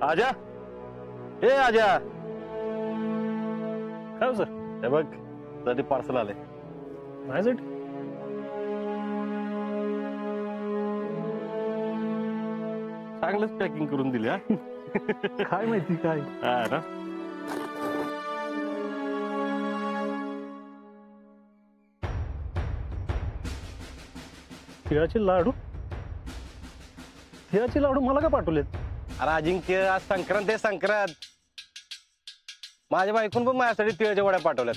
आजा ए आजा काय हो सर? हे बघ साठी पार्सल आले. माझ्यासाठी? चांगलंच पॅकिंग करून दिली हा. काय माहिती काय. हा ना. तिळाचे लाडू? तिळाचे लाडू मला का पाठवलेत? अरे अजिंक्य आज संक्रांत आहे संक्रांत. माझ्या बायकून पण माझ्यासाठी तिळाच्या वड्या पाठवल्यात.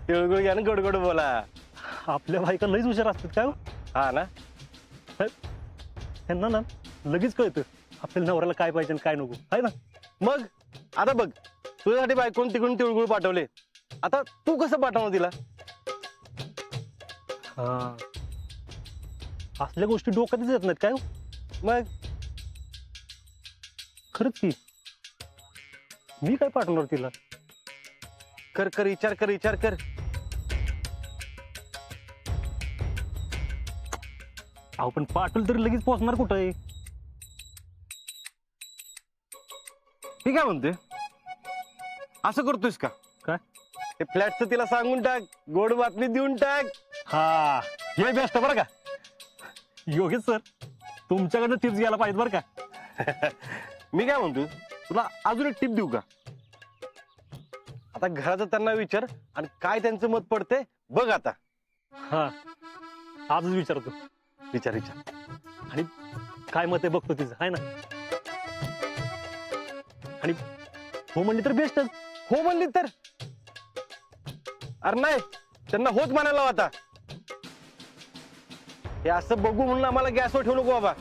तिळगुळ घ्या ना गोड गोड बोला. आपल्या बायका लईच हुशार असतात काय हो? हा ना. त्यांना ना लगेच कळतं आपल्या नवऱ्याला काय पाहिजे आणि काय नको आहे ना. मग आता बघ तुझ्यासाठी बायकोन तिकडून तिळगुळ पाठवले. आता तू कसं पाठवणार तिला? हा असल्या गोष्टी डोक्यातच येत नाहीत काय हो? मग खरंच की मी काय पाठवणार तिला? कर कर विचार कर विचार कर. अहो पण पाठवलं तरी लगेच पोहोचणार कुठं आहे? मी काय म्हणते असं करतोयस का? काय? ते फ्लॅटचं तिला सांगून टाक. गोड बातमी देऊन टाक. हा हे बेस्ट बरं का. योगेश सर तुमच्याकडनं टिप्स घ्यायला पाहिजे बरं का. मी काय म्हणतोय तुला अजून एक टिप देऊ का? आता घराचं त्यांना विचार आणि काय त्यांचं मत पडते बघ आता. हा आजच विचारतो. विचार विचार. आणि काय मत आहे बघतो तिचं आहे ना. आणि हो म्हणली तर बेस्टच. हो म्हणली तर अरे नाही त्यांना होच म्हणायला आता. हे असं बघू म्हणून आम्हाला गॅसवर ठेवू नको बाबा.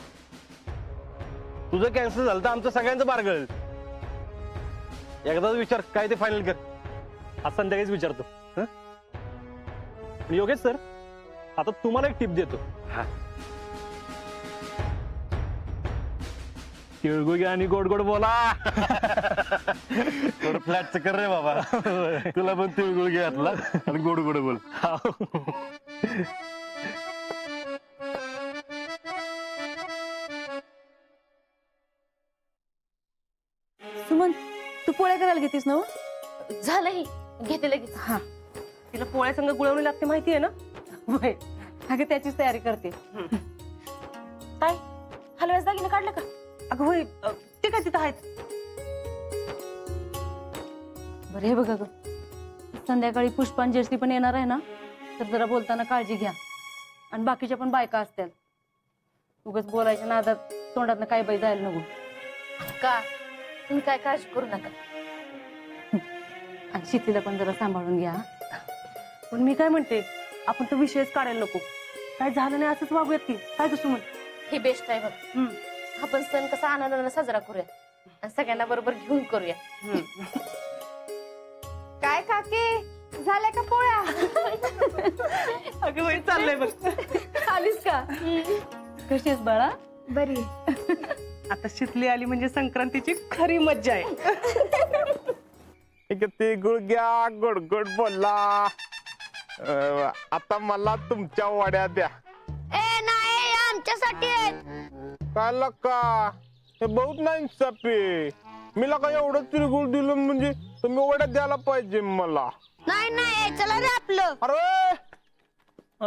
तुझं कॅन्सल झालं तर आमचं सगळ्यांचं बारगळ. एकदाच विचार काय ते फायनल कर. आज संध्याकाळीच विचारतो. योगेश सर आता तुम्हाला एक टिप देतो. हा तिळगुळ घ्या आणि गोड गोड बोला. थोडं फ्लॅटचं कर रे बाबा. तुला पण तिळगुळ घ्यातला आणि गोड गोड बोल. सुमन तू पोळ्या करायला घेतीस ना? झालंही घेते लगेच. हा तिला पोळ्या संग गुळवणी लागते माहितीये ना? होय अगं त्याचीच तयारी करते. काय हलव्याच दागिने काढलं का? अगं होय ते काय तिथं आहेत. बरं हे बघ ग संध्याकाळी पुष्पान जर्सी पण येणार आहे ना तर जरा बोलताना काळजी घ्या. आणि बाकीच्या पण बायका असतात. उगाच बोलायच्या नादात तोंडातनं काय बाई जायला नको. का तुम्ही काय काळजी करू नका. आणि शितीला पण जरा सांभाळून घ्या. पण मी काय म्हणते आपण तो विषयच काढायला नको. काय झालं नाही असंच वागूयात की काय तू सुमन? हे बेस्ट आहे बघ. आपण सण कसा आनंदाने साजरा करूया आणि सगळ्यांना बरोबर घेऊन करूया. काय काकी झाल्या का पोळ्या? अगं बाई चाललंय बघ. आलीस का? कशी आहेस बाळा? बरी. आता शितली आली म्हणजे संक्रांतीची खरी मज्जा आहे. तिळगुळ घ्या गोड गोड बोला. आता मला तुमच्या वड्या द्या. ए नाही आमच्यासाठी काय लका हे बहुत नाही इंसाफी. मी लका एवढं तिळगुळ दिलं म्हणजे तुम्ही वड्या द्यायला पाहिजे मला. नाही नाही चला रे आपलं. अरे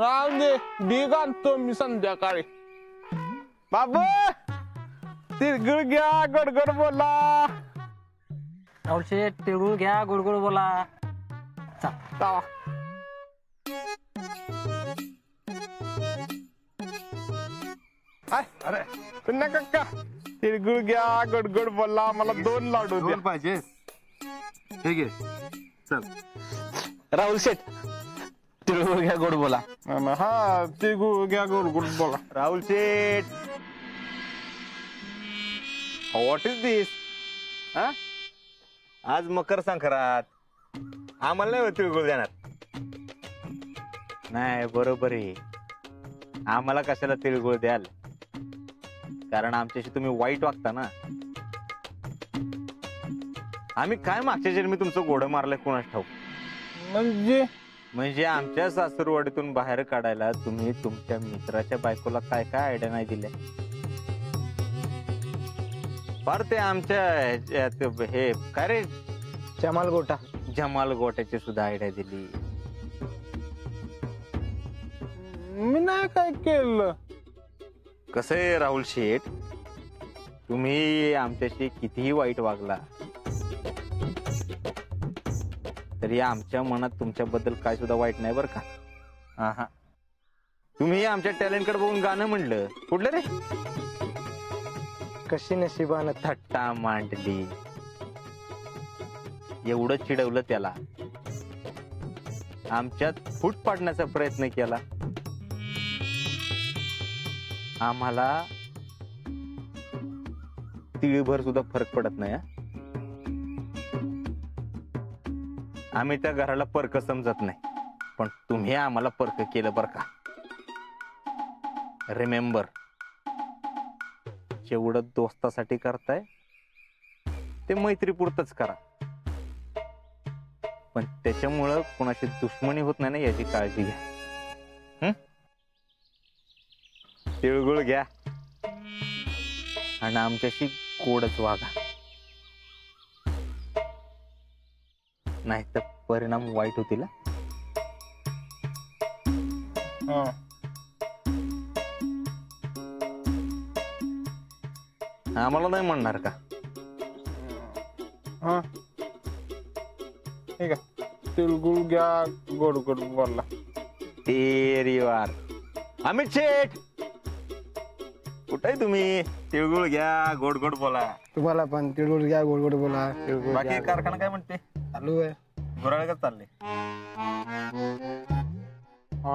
राहून दे ढीग आणतो मी संध्याकाळी. बाबू तिळगुळ घ्या गोड गोड बोला. राहुलशे तिळगुळ घ्या गोड गोड बोला. चावा. अरे पुन्हा काका तिळगुळ घ्या गोड गोड बोला. मला 2 लाडू द्या. पाहिजे. ठीक आहे चल. राहुल शेठ तिळगुळ घ्या गोड बोला. हा तिळगुळ घ्या गोड गोड बोला. राहुल शेठ व्हॉट इज दिस? हा आज मकर संक्रांत आम्हाला नाही तिळगुळ देणार? नाही बरोबर आहे. आम्हाला कशाला तिळगुळ द्याल? कारण आमच्याशी तुम्ही वाईट वागता ना. आम्ही काय मागच्या जन्मी तुमचं घोडं मारलंय कोणास ठाऊक. म्हणजे आमच्या सासूरवाडीतून बाहेर काढायला तुम्ही तुमच्या मित्राच्या बायकोला काय काय आयडिया नाही दिल्या. फार ते आमच्या हे काय रे जमाल गोटा. जमाल गोट्याची सुद्धा आयडिया दिली. मी नाही काय केलं. कसं आहे राहुल शेठ, तुम्ही आमच्याशी कितीही वाईट वागला तरी आमच्या मनात तुमच्याबद्दल काय सुद्धा वाईट नाही बरं का. हा, तुम्ही आमच्या टॅलेंटकडे बघून गाणं म्हणलं. कुठलं रे? कशी नशिबानं थट्टा मांडली. एवढं चिडवलं त्याला, आमच्यात फूट पाडण्याचा प्रयत्न केला. आम्हाला तिळभर सुद्धा फरक पडत नाही. आम्ही त्या घराला परक समजत नाही, पण तुम्ही आम्हाला परक केलं बर का. रिमेंबर, जेवढं दोस्तासाठी करताय ते मैत्रीपुरतच करा, पण त्याच्यामुळं कोणाची दुश्मनी होत नाही ना याची काळजी घ्या. तिळगुळ घ्या आणि आमच्याशी गोडच वागा, नाहीतर परिणाम वाईट होतील. आम्हाला नाही म्हणणार का? हा ठीक आहे. तिळगुळ घ्या, गोड गोड बोला. तेरी वार. अमित शेठ कुठे तुम्ही? तिळगुळ घ्या, गोड गोड बोला. तुम्हाला पण तिळगुळ घ्या, गोड गोड बोला. बाकी कारखाना काय म्हणते? चालू आहे. गुराळ का चालले?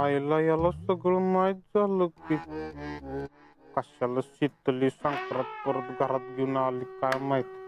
आईला याला सगळं माहित झालं की कशाला शीतली संक्रांत परत घरात घेऊन आली काय माहित.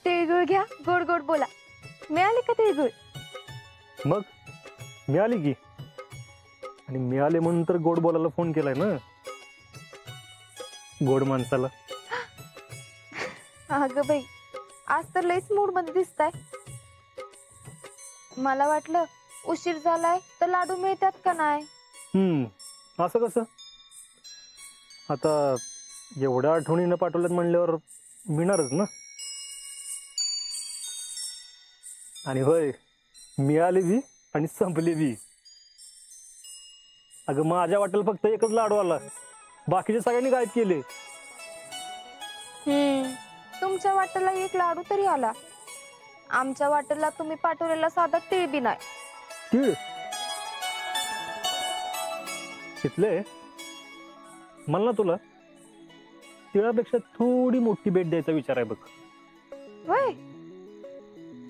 तिळगुळ घ्या, गोड गोड बोला. मिळाले का तिळगुळ? मग मिळाली की, आणि मिळाले म्हणून तर गोड बोलायला फोन केलाय ना गोड माणसाला. अगं बाई, आज तर लईच मूड मध्ये दिसताय. मला वाटलं उशीर झालाय तर लाडू मिळतात का नाही. असं कसं? आता एवढ्या आठवणीनं पाठवल्यात म्हणल्यावर मिळणारच ना. आणि होय, मिळाली बी आणि संपली बी. अगं माझ्या वाटेल फक्त एकच लाडू आला, बाकीचे सगळ्यांनी गायब केले. तुमच्या वाटेला एक लाडू तरी आला. आमच्या वाटेला तुम्ही पाठवलेला साधा तीळ बी नाही. तीळ शिकले मला ना तुला तिळापेक्षा थोडी मोठी भेट द्यायचा विचार आहे बघ. वय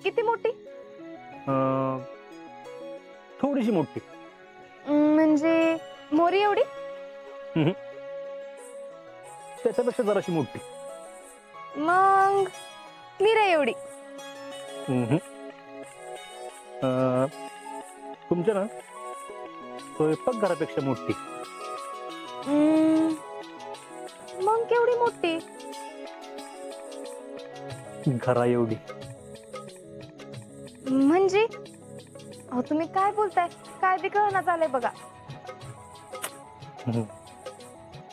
किती मोठी? थोडीशी मोठी. म्हणजे मोरी एवढी? त्याच्यापेक्षा जराशी मोठी. मग मिरा एवढी? तुमच्या ना स्वयंपाकघरापेक्षा मोठी. मग केवढी मोठी? घरा एवढी. म्हणजे अहो तुम्ही काय बोलताय? काय बी कळना झालंय बघा.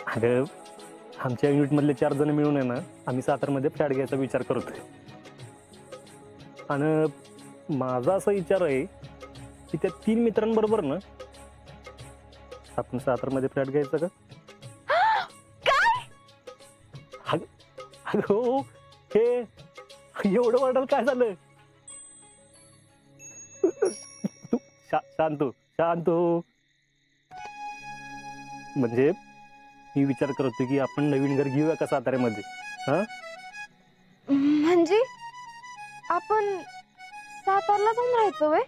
अगं आमच्या युनिट मधले 4 जण मिळून आहे ना आम्ही सातारमध्ये फ्लॅट घ्यायचा विचार करतोय. आणि माझा असा विचार आहे की त्या 3 मित्रांबरोबर ना आपण सातारमध्ये फ्लॅट घ्यायचा का? अगं हो, हे एवढं वाटायला काय झालं? तू शांत हो. म्हणजे मी विचार करतोय की आपण नवीन घर घेऊया का साताऱ्यामध्ये? हा म्हणजे आपण सातारला जाऊन राहायचं वय?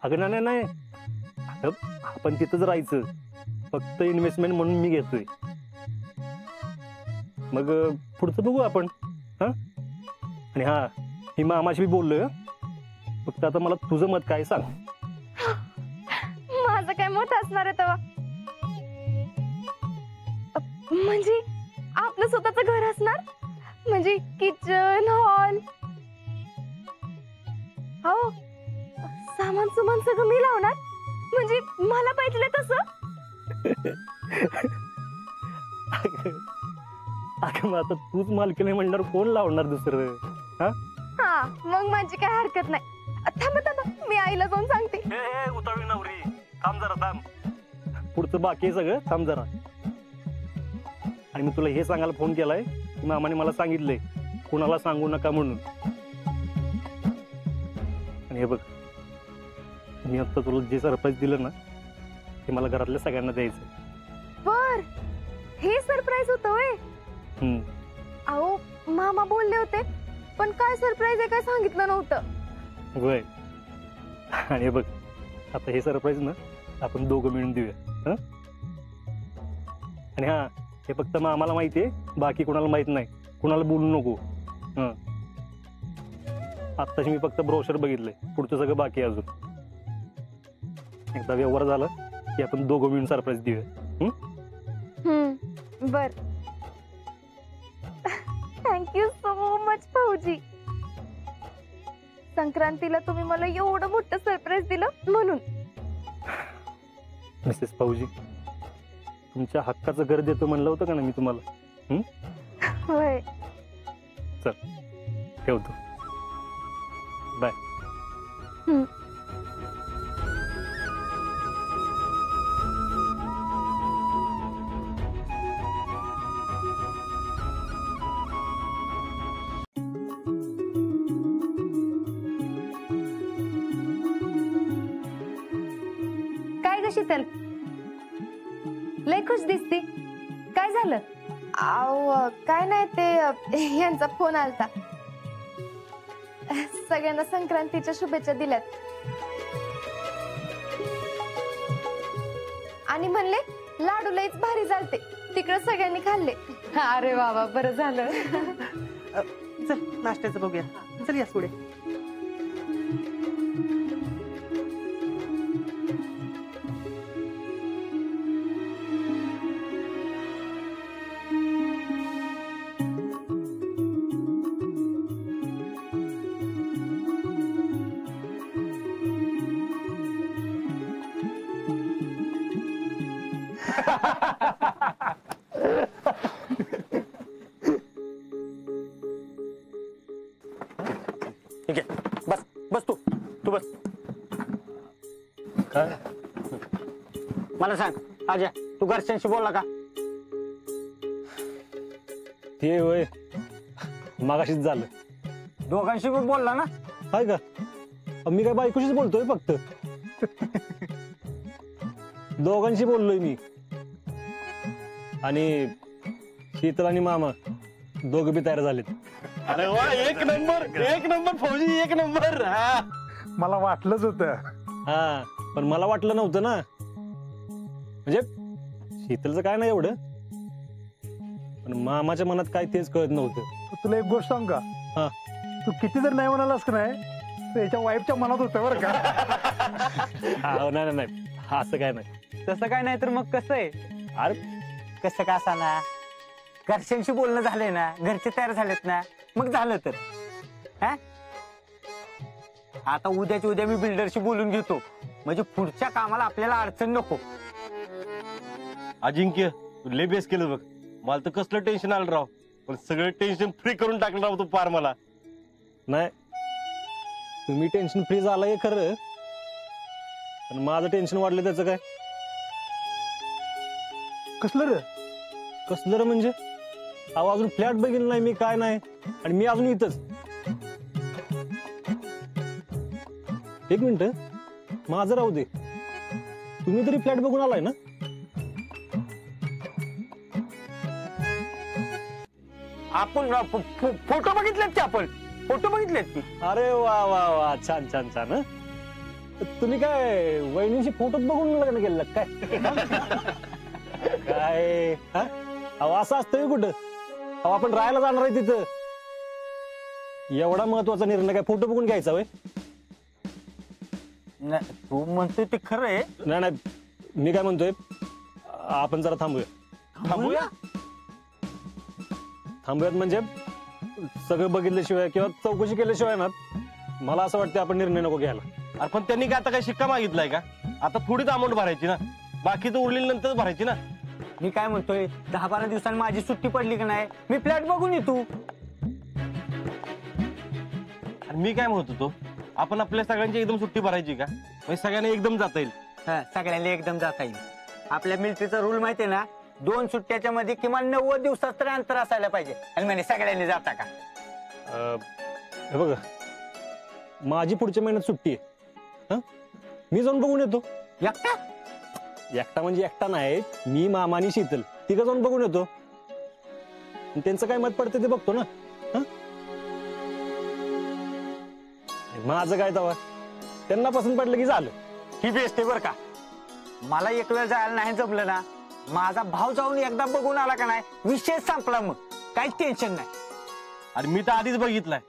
अगं नाही अगं आपण तिथंच राहायचं, फक्त इन्व्हेस्टमेंट म्हणून मी घेतोय. मग पुढचं बघू आपण. हा आणि हा मी मामाशी बोललोय. फक्त आता मला तुझं मत काय सांग. माझं काय मत असणार आहे तेव्हा? म्हणजे आपलं स्वतःच घर असणार? म्हणजे किचन हॉल, हो सामान सुमान सगळं मी लावणार? म्हणजे मला पाहिजे तसं? अगं मग आता तूच मालकी नाही म्हणणार कोण लावणार दुसरं? हा मग माझी काय हरकत नाही. थांबा मी आईला जाऊन सांगते. उतावळी नवरी थांब जरा, थांब. पुढचं बाकी आहे सगळं, थांब जरा. आणि मी तुला हे सांगायला फोन केलाय की मामाने मला सांगितलंय कोणाला सांगू नका म्हणून. आणि हे बघ मी आता तुला जे सरप्राईज दिलं ना ते मला घरातल्या सगळ्यांना द्यायचं. बर हे सरप्राईज होतं वय? अहो मामा बोलले होते पण काय सरप्राईज आहे काय सांगितलं नव्हतं. वय आणि हे बघ आता हे सरप्राईज ना आपण दोघं मिळून देऊया. आणि हा हे फक्त आम्हाला माहितीये, बाकी कोणाला माहित नाही. कोणाला बोलू नको. आत्ताशी मी फक्त ब्रोशर बघितलंय, पुढचं सगळं बाकी आहे अजून. एकदा व्यवहार झाला की आपण दोघं मिळून सरप्राईज देऊया. बर थँक्यू सो मच भाऊजी. संक्रांतीला तुम्ही मला एवढं मोठं सरप्राईज दिलं म्हणून. मिसेस भाऊजी तुमच्या हक्काचं घर देतो म्हणलं होतं का ना मी तुम्हाला? होय. चल ठेवतो, बाय. काय ग शीतल, लय खुश दिसती. काय झालं? अहो काय नाही ते यांचा फोन आलता. सगळ्यांना संक्रांतीच्या शुभेच्छा दिल्यात आणि म्हणले लाडू लईच भारी झालते, तिकडे सगळ्यांनी खाल्ले. अरे बाबा बरं झालं. चल नाश्त्याचं बघूया. चल या पुढे. ठीक आहे, बस बस तू बस. काय मला सांग आजा, तू घरच्यांशी बोलला का? ते वय मागाशीच झालं. दोघांशी पण बोलला ना? हाय का मी काय बायकोशीच बोलतोय फक्त दोघांशी बोललोय मी आणि शीतल आणि मामा दोघं बी तयार झालेत. अरे वा एक नंबर फौजी एक नंबर. हा मला वाटलंच होतं. हा पण मला वाटलं नव्हतं ना म्हणजे शीतलचं काय नाही एवढं पण मामाच्या मनात काय तेच कळत नव्हतं. तुला एक गोष्ट सांग का हा तू किती जर नाही म्हणालास का नाही तर याच्या वाईफच्या मनात होतं बरं का. नाही नाही असं काय नाही. तसं काय नाही तर मग कसं आहे. अरे कसं का असा ना घरच्यांशी बोलणं झालंय ना घरचे तयार झालेत ना मग झालं तर हा आता उद्याच्या उद्या मी बिल्डरशी बोलून घेतो म्हणजे पुढच्या कामाला आपल्याला अडचण नको. अजिंक्य तू लय बेस केलं बघ. मला तर कसलं टेन्शन आलं राव पण सगळं टेन्शन फ्री करून टाकलं राव तू पार मला. नाही तुम्ही टेन्शन फ्री झालाय खरं पण माझं टेन्शन वाढलं त्याचं काय. कसलं रे म्हणजे अहो अजून फ्लॅट बघितलं नाही मी काय नाही आणि मी अजून इथंच. एक मिनिट माझं राहू दे तुम्ही तरी फ्लॅट बघून आलाय ना. आपण फोटो बघितलेत की आपण फोटो बघितलेत की. अरे वा वा वा छान छान छान. तुम्ही काय वहिनींची फोटो बघून लग्न केलं काय. काय अहो असं असतंय कुठं अहो आपण राहायला जाणार आहे तिथं. एवढा महत्वाचा निर्णय काय फोटो बघून घ्यायचा वय. तू म्हणतोय ते खरं आहे. नाही नाही मी काय म्हणतोय आपण जरा थांबूयात म्हणजे सगळं बघितल्याशिवाय किंवा चौकशी केल्याशिवाय ना मला असं वाटतं आपण निर्णय नको घ्यायला. अरे पण त्यांनी काय आता काय शिक्का मागितलाय का. आता थोडीच अमाऊंट भरायची ना बाकी तर उरलेली नंतर भरायची ना. मी काय म्हणतोय 10-12 दिवसांनी माझी सुट्टी पडली का नाही मी फ्लॅट बघून येतो. आणि मी काय म्हणत होतो आपण आपल्या सगळ्यांची एकदम सुट्टी भरायची का म्हणजे सगळ्यांना एकदम जाता येईल. सगळ्यांना एकदम जाता येईल. आपल्या मिलिटरीचा रूल माहितीये ना 2 सुट्ट्याच्या मध्ये किमान 90 दिवसात तरी अंतर असायला पाहिजे आणि म्हणजे सगळ्यांनी जाता का. हे बघा माझी पुढच्या महिन्यात सुट्टी आहे मी जाऊन बघून येतो. एकटा म्हणजे एकटा नाही मी मामा आणि शीतल तिघं जाऊन बघून येतो त्यांचं काय मत पडतं ते बघतो ना. माझं काय तवा त्यांना पसंत पडलं की झालं. ही बेस्ट आहे बरं का. मला एक वेळ जायला नाही जमलं ना माझा भाऊ जाऊन एकदा बघून आला का नाही विषय संपला मग काहीच टेन्शन नाही. आणि मी तर आधीच बघितलाय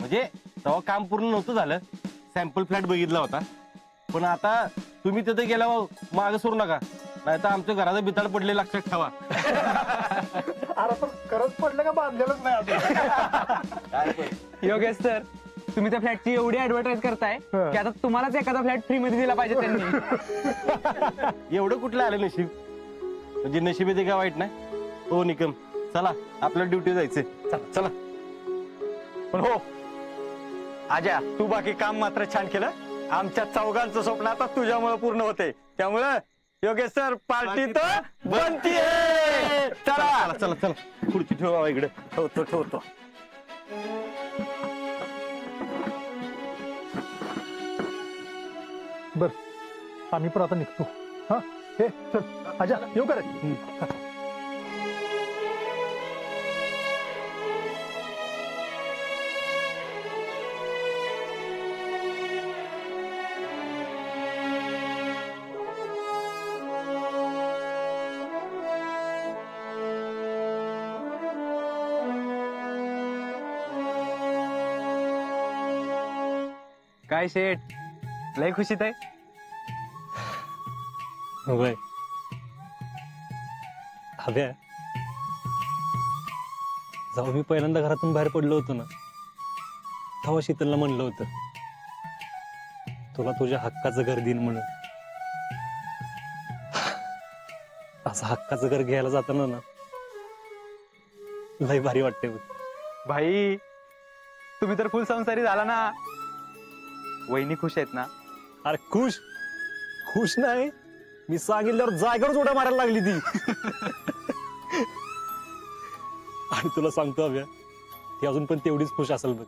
म्हणजे तेव्हा काम पूर्ण नव्हतं झालं सॅम्पल फ्लॅट बघितला होता पण आता तुम्ही तिथे गेल्यावर मागं सोडू नका नाही तर आमच्या घराचा बिताड पडले लक्षात ठेवा. अरे पण खरंच पडलं का बांधलेलंच नाही. योगेश सर तुम्ही त्या फ्लॅटची एवढी ऍडव्हर्टाईज करताय की आता तुम्हालाच एखादा फ्लॅट फ्री मध्ये दिला पाहिजे त्यांनी. एवढं कुठलं आलं नशीब म्हणजे नशीब येते का वाईट नाही. हो निकम चला आपल्या ड्युटी जायचंय चला. पण हो आजा तू बाकी काम मात्र छान केलं. आमच्या चौघांचं स्वप्न आता तुझ्यामुळे पूर्ण होते त्यामुळं योगेश सर पार्टी तर बनतीये. चला चला चला खुर्ची ठेवा इकडे. ठेवतो. बर आम्ही पण आता निघतो. हा हे चल आजा येऊ का रे. काय शेठ लय खुशीत आहे. होय हव्या जेव्हा मी पहिल्यांदा घरातून बाहेर पडलो होतो ना तेव्हा शीतलला म्हणलं होतं तुला तुझ्या हक्काचं घर देईन म्हणून. असं हक्काचं घर घ्यायला जाताना ना लय भारी वाटते. भाई तुम्ही तर फुल संसारी झाला ना. वहिनी खुश आहेत ना. अरे खुश खुश नाही मी सांगितल्यावर जागेवरच उड्या मारायला लागली ती. आणि तुला सांगतो अभ्या ती अजून पण तेवढीच खुश असेल बघ.